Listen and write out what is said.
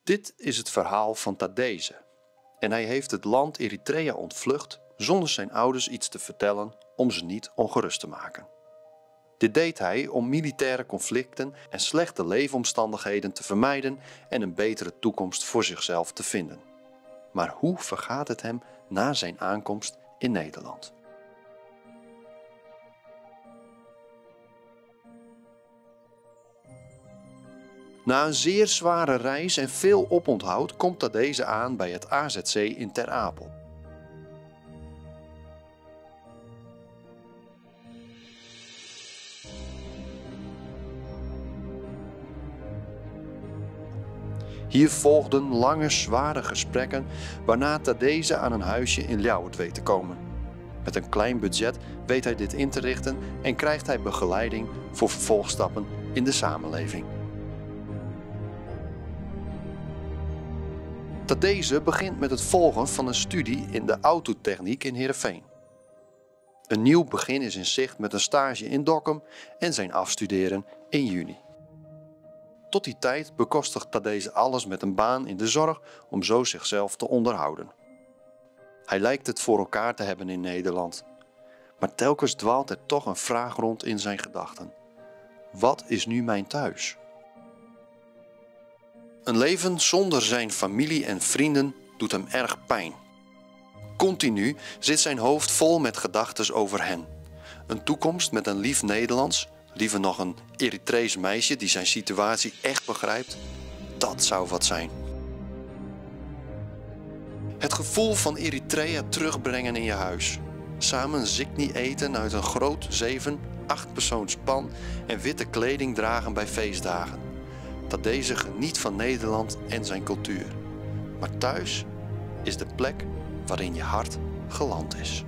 Dit is het verhaal van Tadeze. En hij heeft het land Eritrea ontvlucht zonder zijn ouders iets te vertellen om ze niet ongerust te maken. Dit deed hij om militaire conflicten en slechte leefomstandigheden te vermijden en een betere toekomst voor zichzelf te vinden. Maar hoe vergaat het hem na zijn aankomst in Nederland? Na een zeer zware reis en veel oponthoud komt Tadeze aan bij het AZC in Ter Apel. Hier volgden lange, zware gesprekken waarna Tadeze aan een huisje in Ljouwert weet te komen. Met een klein budget weet hij dit in te richten en krijgt hij begeleiding voor vervolgstappen in de samenleving. Tadeze begint met het volgen van een studie in de autotechniek in Heerenveen. Een nieuw begin is in zicht met een stage in Dokkum en zijn afstuderen in juni. Tot die tijd bekostigt Tadeze alles met een baan in de zorg om zo zichzelf te onderhouden. Hij lijkt het voor elkaar te hebben in Nederland. Maar telkens dwaalt er toch een vraag rond in zijn gedachten. Wat is nu mijn thuis? Een leven zonder zijn familie en vrienden doet hem erg pijn. Continu zit zijn hoofd vol met gedachten over hen. Een toekomst met een lief Nederlands, liever nog een Eritrees meisje die zijn situatie echt begrijpt, dat zou wat zijn. Het gevoel van Eritrea terugbrengen in je huis. Samen zikni eten uit een groot 7-8 persoons pan en witte kleding dragen bij feestdagen. Tadeze geniet van Nederland en zijn cultuur. Maar thuis is de plek waarin je hart geland is.